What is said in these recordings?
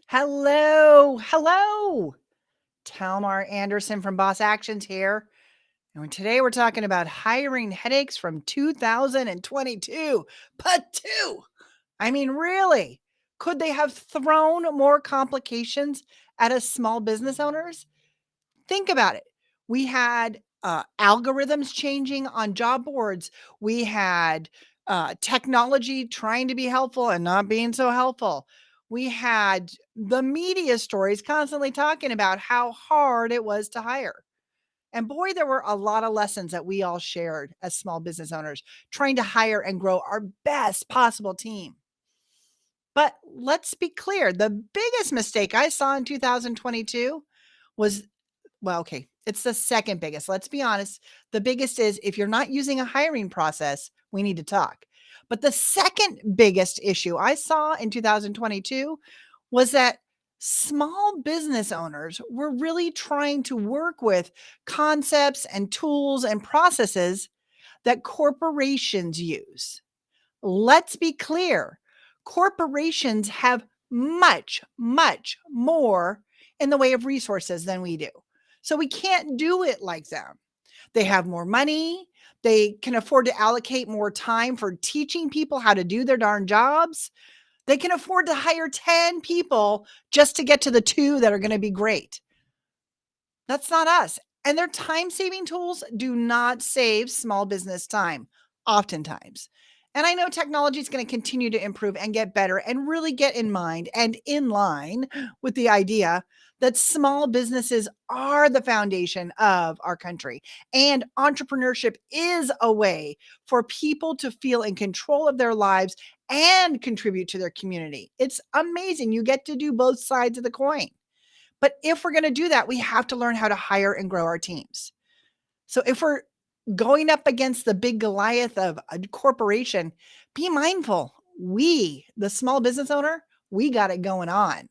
Hello, hello. Talmar Anderson from Boss Actions here. And today we're talking about hiring headaches from 2022. Part two. I mean, really, could they have thrown more complications at us small business owners? Think about it. We had algorithms changing on job boards. We had technology trying to be helpful and not being so helpful. We had the media stories constantly talking about how hard it was to hire. And boy, there were a lot of lessons that we all shared as small business owners trying to hire and grow our best possible team. But let's be clear, the biggest mistake I saw in 2022 was okay, it's the second biggest. Let's be honest. The biggest is if you're not using a hiring process, we need to talk. But the second biggest issue I saw in 2022 was that small business owners were really trying to work with concepts and tools and processes that corporations use. Let's be clear. Corporations have much, much more in the way of resources than we do. So we can't do it like them. They have more money. They can afford to allocate more time for teaching people how to do their darn jobs. They can afford to hire 10 people just to get to the two that are going to be great. That's not us. And their time saving tools do not save small business time, oftentimes. And I know technology is going to continue to improve and get better and really get in mind and in line with the idea that small businesses are the foundation of our country. And entrepreneurship is a way for people to feel in control of their lives and contribute to their community. It's amazing. You get to do both sides of the coin. But if we're going to do that, we have to learn how to hire and grow our teams. So if we're going up against the big Goliath of a corporation, be mindful. We, the small business owner, we got it going on.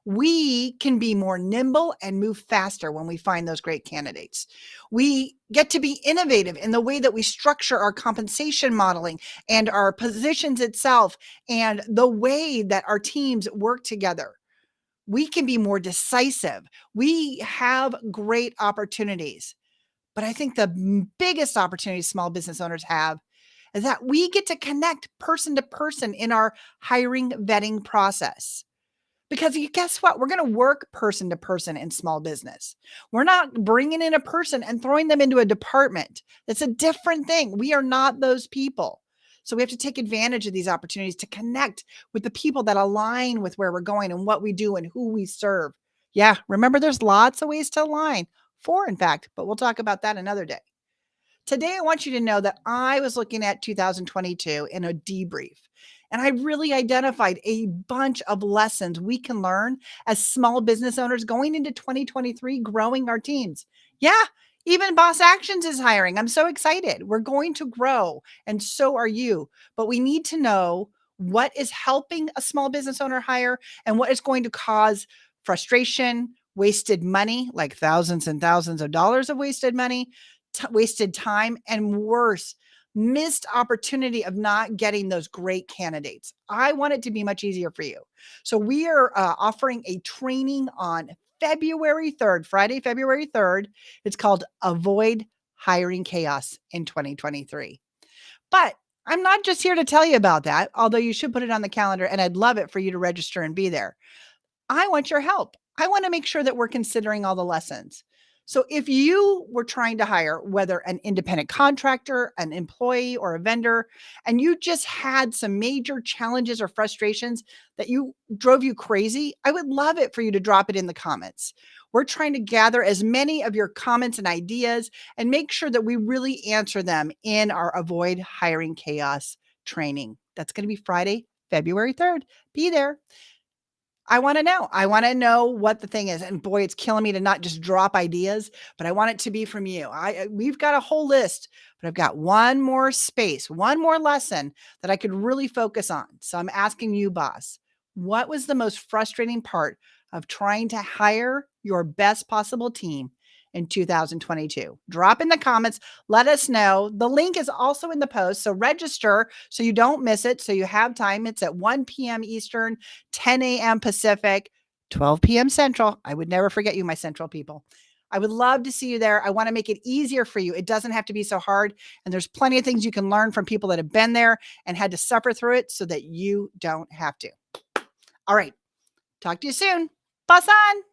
We can be more nimble and move faster when we find those great candidates. We get to be innovative in the way that we structure our compensation modeling and our positions itself and the way that our teams work together. We can be more decisive. We have great opportunities. But I think the biggest opportunity small business owners have is that we get to connect person to person in our hiring vetting process. Because you guess what? We're going to work person to person in small business. We're not bringing in a person and throwing them into a department. That's a different thing. We are not those people. So we have to take advantage of these opportunities to connect with the people that align with where we're going and what we do and who we serve. Yeah, remember there's lots of ways to align. Four, in fact, but we'll talk about that another day. Today, I want you to know that I was looking at 2022 in a debrief, and I really identified a bunch of lessons we can learn as small business owners going into 2023, growing our teams. Yeah, even Boss Actions is hiring. I'm so excited. We're going to grow, and so are you. But we need to know what is helping a small business owner hire and what is going to cause frustration, wasted money, like thousands and thousands of dollars of wasted money, wasted time, and worse, missed opportunity of not getting those great candidates. I want it to be much easier for you. So we are offering a training on February 3rd, Friday, February 3rd. It's called Avoid Hiring Chaos in 2023. But I'm not just here to tell you about that, although you should put it on the calendar and I'd love it for you to register and be there. I want your help. I want to make sure that we're considering all the lessons. So if you were trying to hire, whether an independent contractor, an employee, or a vendor, and you just had some major challenges or frustrations that drove you crazy, I would love it for you to drop it in the comments. We're trying to gather as many of your comments and ideas and make sure that we really answer them in our Avoid Hiring Chaos training. That's going to be Friday, February 3rd. Be there. I want to know. I want to know what the thing is. And boy, it's killing me to not just drop ideas, but I want it to be from you. We've got a whole list, but I've got one more space, one more lesson that I could really focus on. So I'm asking you, boss, what was the most frustrating part of trying to hire your best possible team in 2022? Drop in the comments. Let us know. The link is also in the post. So register so you don't miss it. So you have time. It's at 1 p.m. Eastern, 10 a.m. Pacific. 12 p.m. Central. I would never forget you, my Central people. I would love to see you there. I want to make it easier for you. It doesn't have to be so hard. And there's plenty of things you can learn from people that have been there and had to suffer through it so that you don't have to. All right. Talk to you soon. Boss on.